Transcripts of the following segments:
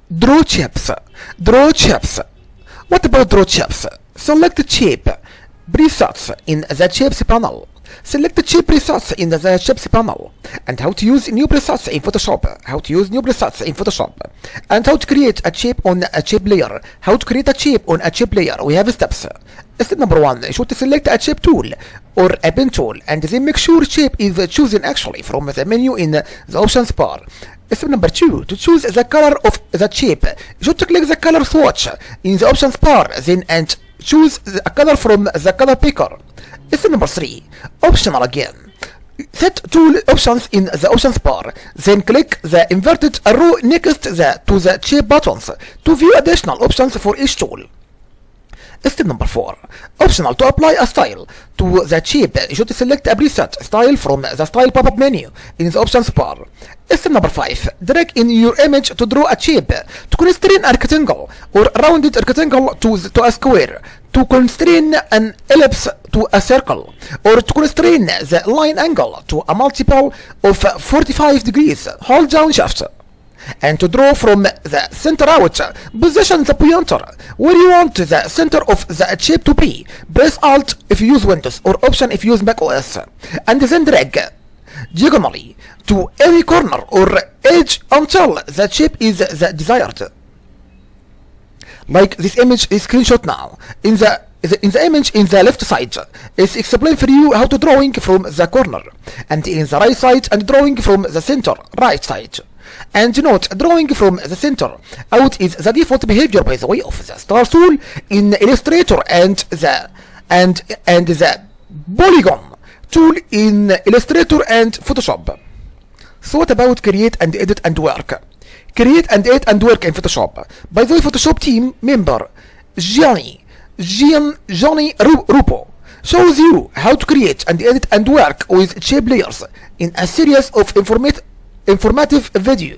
Draw chips. Draw chips. What about draw chips? Select the shape presets in the shapes panel. Select the shape presets in the shapes panel. And how to use new presets in Photoshop. How to use new presets in Photoshop. And how to create a shape on a shape layer. How to create a shape on a shape layer. We have steps. Step number 1. You should select a shape tool or a pen tool, and then make sure shape is chosen actually from the menu in the options bar. Step number 2. To choose the color of the shape, you should click the color swatch in the options bar, then and choose a color from the color picker. Step number 3. Optional again. Set tool options in the options bar, then click the inverted arrow next to the shape buttons to view additional options for each tool. Step number 4. Optional to apply a style to the shape. You should select a preset style from the style pop-up menu in the options bar. Step number 5. Drag in your image to draw a shape. To constrain a rectangle or rounded rectangle to a square. To constrain an ellipse to a circle. Or to constrain the line angle to a multiple of 45 degrees. Hold down shift. And to draw from the center out, position the pointer where you want the center of the shape to be. Press Alt if you use Windows or Option if you use Mac OS. And then drag diagonally to any corner or edge until the shape is the desired. Like this image is screenshot now. In the image in the left side, it's explained for you how to drawing from the corner. And in the right side and drawing from the center, right side. And note, drawing from the center out is the default behavior, by the way, of the star tool in Illustrator and the Polygon tool in Illustrator and Photoshop. So what about create and edit and work? Create and edit and work in Photoshop. By the way, Photoshop team member Johnny Rupo shows you how to create and edit and work with shape layers in a series of informative video.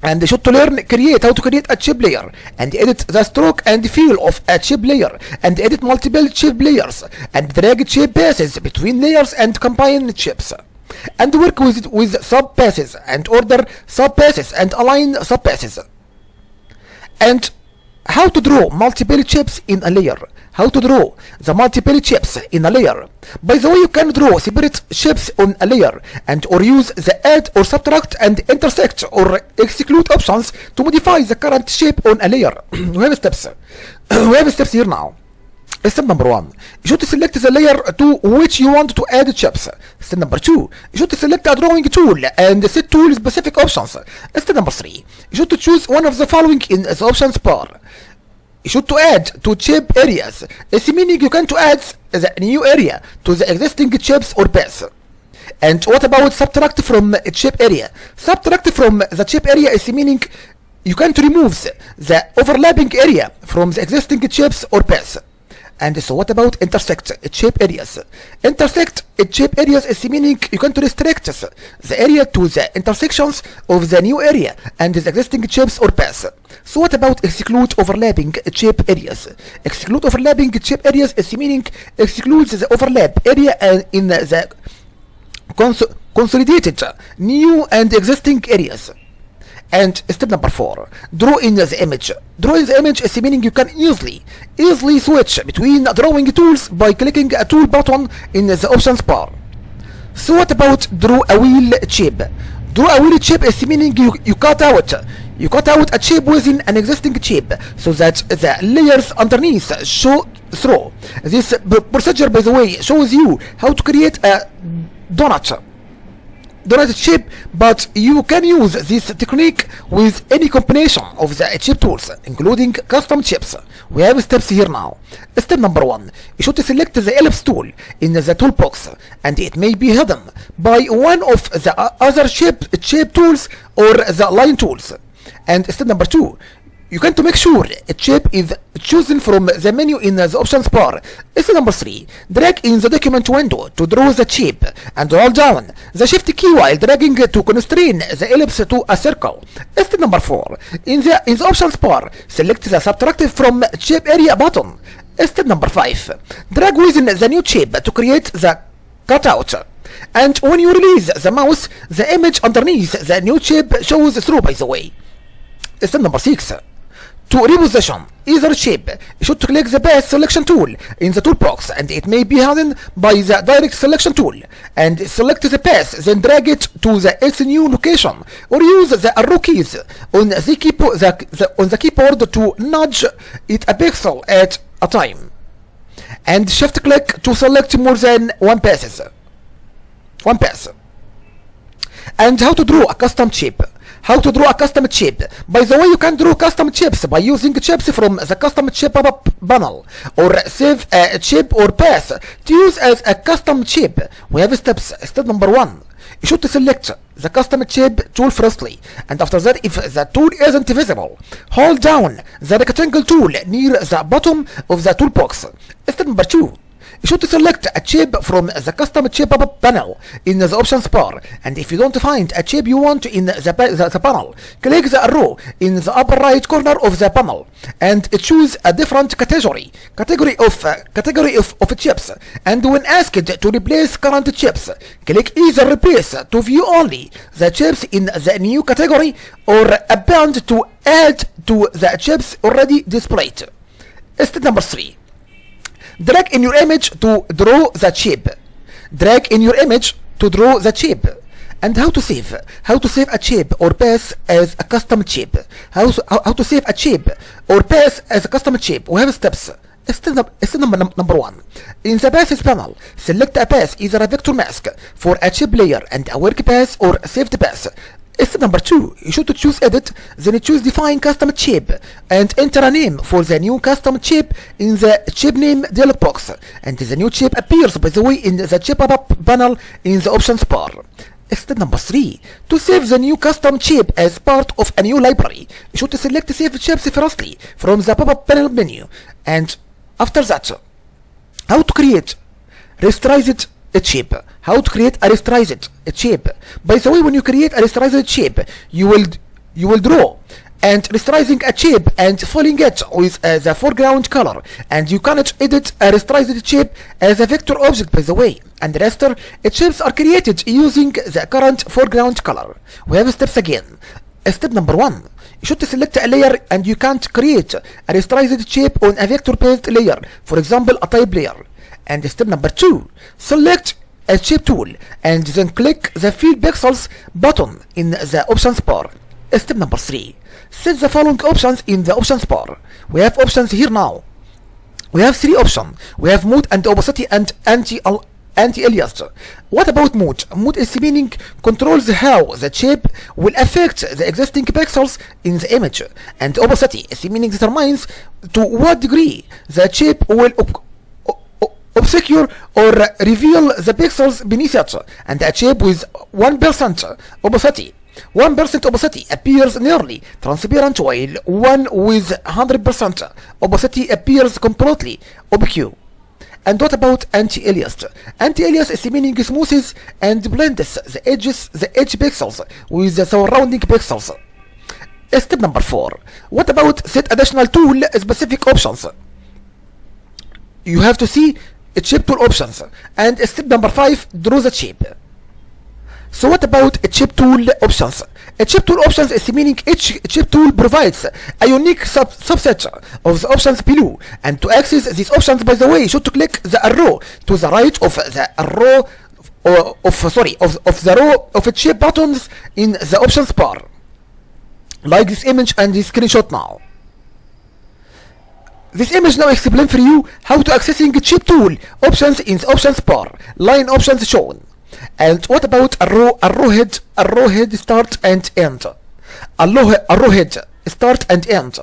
And you should to learn how to create a shape layer and edit the stroke and feel of a shape layer and edit multiple shape layers and drag shape passes between layers and combine shapes and work with sub passes and order sub passes and align sub passes. And how to draw multiple shapes in a layer. How to draw the multiple shapes in a layer. By the way, you can draw separate shapes on a layer and or use the add or subtract and intersect or exclude options to modify the current shape on a layer. We have steps. We have steps here now. Step number 1. You should select the layer to which you want to add shapes. Step number 2. You should select a drawing tool and set tool specific options. Step number 3. You should choose one of the following in the options bar. You should to add to shape areas. It's meaning you can to add the new area to the existing shapes or paths. And what about subtract from a shape area? Subtract from the shape area is meaning you can to remove the overlapping area from the existing shapes or paths. And so what about intersect shape areas? Intersect shape areas is meaning you can to restrict the area to the intersections of the new area and the existing shapes or paths. So what about exclude overlapping shape areas? Exclude overlapping shape areas is meaning excludes the overlap area in the consolidated new and existing areas. And step number 4, draw in the image. Draw in the image is meaning you can easily switch between drawing tools by clicking a tool button in the options bar. So what about draw a wheel shape? Draw a wheel shape is meaning you cut out a shape within an existing shape so that the layers underneath show through. This procedure, by the way, shows you how to create a donut shape, but you can use this technique with any combination of the shape tools, including custom shapes. We have steps here now. Step number 1. You should select the ellipse tool in the toolbox, and it may be hidden by one of the other shape tools or the line tools. And step number 2. You can to make sure a shape is chosen from the menu in the options bar. Step number 3. Drag in the document window to draw the shape and hold down the shift key while dragging to constrain the ellipse to a circle. Step number 4. In the options bar, select the subtract from shape area button. Step number 5. Drag within the new shape to create the cutout. And when you release the mouse, the image underneath the new shape shows through, by the way. Step number 6. To reposition either shape, you should click the path selection tool in the toolbox, and it may be hidden by the direct selection tool, and select the path, then drag it to its new location, or use the arrow keys on the keyboard to nudge it a pixel at a time, and shift click to select more than one path. And how to draw a custom shape. How to draw a custom shape. By the way, you can draw custom shapes by using shapes from the custom shape pop-up panel, or save a shape or path to use as a custom shape. We have steps. Step number 1. You should select the custom shape tool firstly, and after that, if the tool isn't visible, hold down the rectangle tool near the bottom of the toolbox. Step number 2. You should select a shape from the custom shape pop-up panel in the options bar, and if you don't find a shape you want in the panel, click the arrow in the upper right corner of the panel and choose a different category of shapes. And when asked to replace current shapes, click either replace to view only the shapes in the new category, or append to add to the shapes already displayed. Step number 3. Drag in your image to draw the shape. Drag in your image to draw the shape. And how to save? How to save a shape or path as a custom shape? How to save a shape or path as a custom shape? We have steps. Step number 1. In the Paths panel, select a path, either a vector mask for a shape layer and a work path or saved path. Step number 2. You should choose Edit, then choose Define Custom Shape, and enter a name for the new custom shape in the Shape Name dialog box. And the new shape appears, by the way, in the Shape Pop-up panel in the Options bar. Step number 3. To save the new custom shape as part of a new library, you should select Save Shapes firstly from the pop-up panel menu. And after that, how to create rasterized shape. How to create a rasterized shape. By the way, when you create a rasterized shape, you will draw and rasterizing a shape and filling it with the foreground color, and you cannot edit a rasterized shape as a vector object, by the way. And raster shapes are created using the current foreground color. We have steps again. Step number 1. You should select a layer, and you can't create a rasterized shape on a vector-based layer, for example a type layer. And step number 2. Select a shape tool and then click the Fill Pixels button in the options bar. Step number 3. Set the following options in the options bar. We have options here now. We have 3 options. We have mode and opacity and anti-alias. What about mode? Mode is meaning controls how the shape will affect the existing pixels in the image, and opacity is meaning determines to what degree the shape will obscure or reveal the pixels beneath it. And a shape with 1% opacity. 1% opacity appears nearly transparent, while one with 100% opacity appears completely opaque. And what about anti-alias? Anti-alias is meaning smoothes and blends the edge pixels with the surrounding pixels. Step number 4. What about set additional tool specific options? You have to see shape tool options. And step number 5, draw the shape. So what about shape tool options? Shape tool options is meaning each shape tool provides a unique subset of the options below. And to access these options, by the way, you should click the arrow to the right of the arrow of the row of shape buttons in the options bar, like this image and this screenshot now. This image now explains for you how to accessing shape tool options in the options bar. Line options shown. And what about arrowhead start and end? Arrowhead start and end.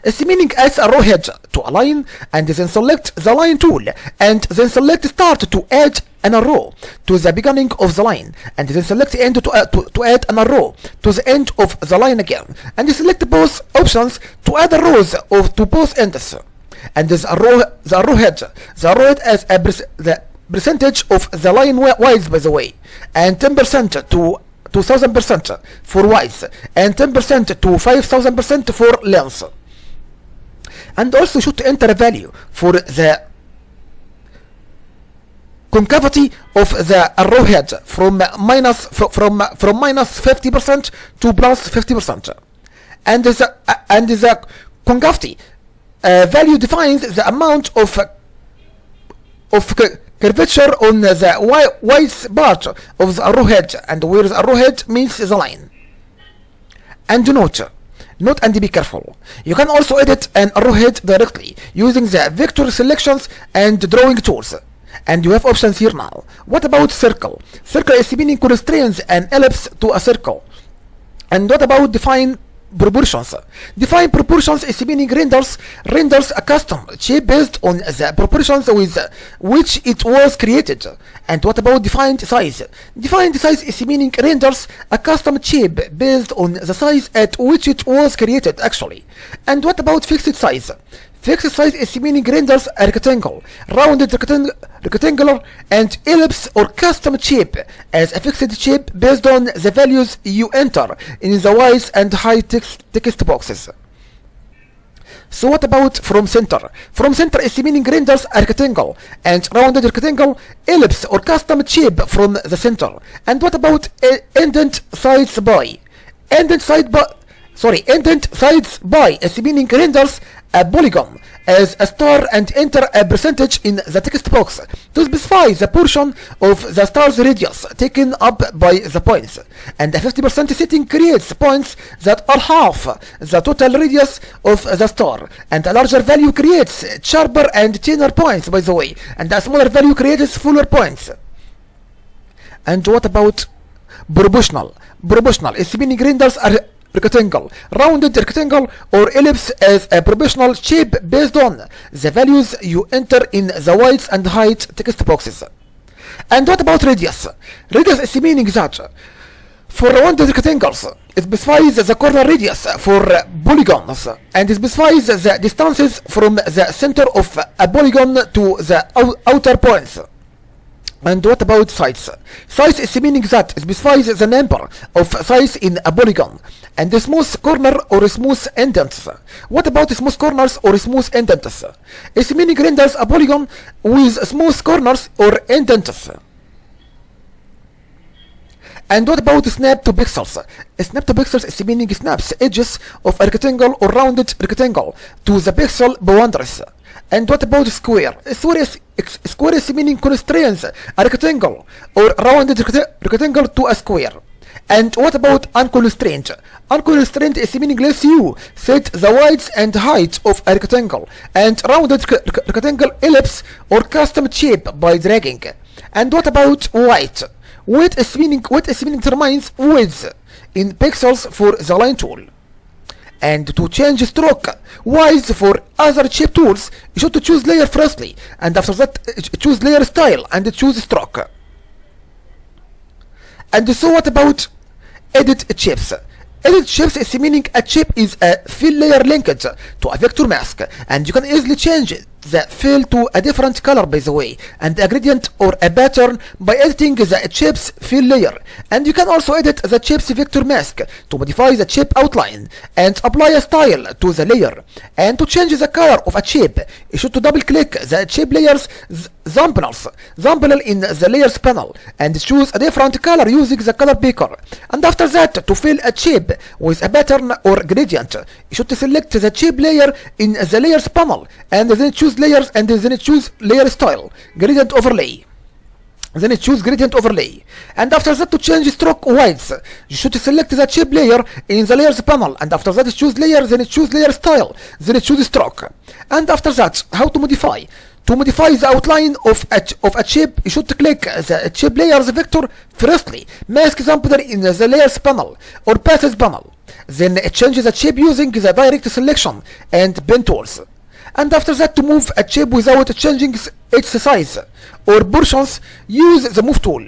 It's meaning as arrowhead to a line, and then select the line tool, and then select start to add an arrow to the beginning of the line, and then select end to add an arrow to the end of the line again, and select both options to add arrows to both ends. And the arrowhead as the percentage of the line width, by the way, and 10% to 2000% for width, and 10% to 5000% for length. And also should enter a value for the concavity of the arrowhead from minus 50% to plus 50%. the concavity value defines the amount of curvature on the white part of the arrowhead, and where the arrowhead means the line. And note and be careful, you can also edit an arrowhead directly using the vector selections and drawing tools. And you have options here now. What about circle? Circle is meaning constrains an ellipse to a circle. And what about define proportions? Define proportions is meaning renders a custom shape based on the proportions with which it was created. And what about defined size? Defined size is meaning renders a custom shape based on the size at which it was created actually. And what about fixed size? Fixed size is meaning renders a rectangle, rounded rectangular, and ellipse or custom shape as a fixed shape based on the values you enter in the width and height text boxes. So what about from center? From center is meaning renders a rectangle and rounded rectangle, ellipse or custom shape from the center. And what about indent sides by? Indent sides by is meaning renders a polygon as a star and enter a percentage in the text box to specify the portion of the star's radius taken up by the points. And a 50% setting creates points that are half the total radius of the star. And a larger value creates sharper and thinner points, by the way. And a smaller value creates fuller points. And what about proportional? Proportional is meaning renders a rectangle, rounded rectangle, or ellipse as a proportional shape based on the values you enter in the width and height text boxes. And what about radius? Radius is meaning that for rounded rectangles, it specifies the corner radius for polygons and specifies the distances from the center of a polygon to the outer points. And what about sides? Size is meaning that it specifies the number of sides in a polygon and the smooth corner or smooth indents. What about smooth corners or smooth indents? It's meaning renders a polygon with smooth corners or indents. And what about snap to pixels? Snap to pixels is meaning snaps edges of a rectangle or rounded rectangle to the pixel boundaries. And what about square? Square is meaning constrains a rectangle or rounded rectangle to a square. And what about unconstrained? Unconstrained is meaning lets you set the width and height of a rectangle and rounded rectangle, ellipse, or custom shape by dragging. And what about white? Width is meaning determines width in pixels for the line tool. And to change stroke wise for other shape tools, you should choose layer firstly, and after that choose layer style and choose stroke. And so what about edit shapes? Edit shapes is meaning a shape is a fill layer linked to a vector mask, and you can easily change the fill to a different color, by the way, and a gradient or a pattern by editing the shape's fill layer. And you can also edit the shape's vector mask to modify the shape outline and apply a style to the layer. And to change the color of a shape, you should double click the shape layer's thumbnail in the layers panel and choose a different color using the color picker. And after that, to fill a shape with a pattern or gradient, you should select the shape layer in the layers panel and then choose layers and then choose layer style, gradient overlay. Then choose gradient overlay. And after that, to change stroke width, you should select the shape layer in the layers panel, and after that choose layer, then choose layer style, then choose stroke. And after that, how to modify? To modify the outline of a shape, you should click the shape layers vector firstly, mask sampler in the layers panel or paths panel. Then change the shape using the direct selection and pen tools. And after that, to move a shape without changing its size or portions, use the move tool.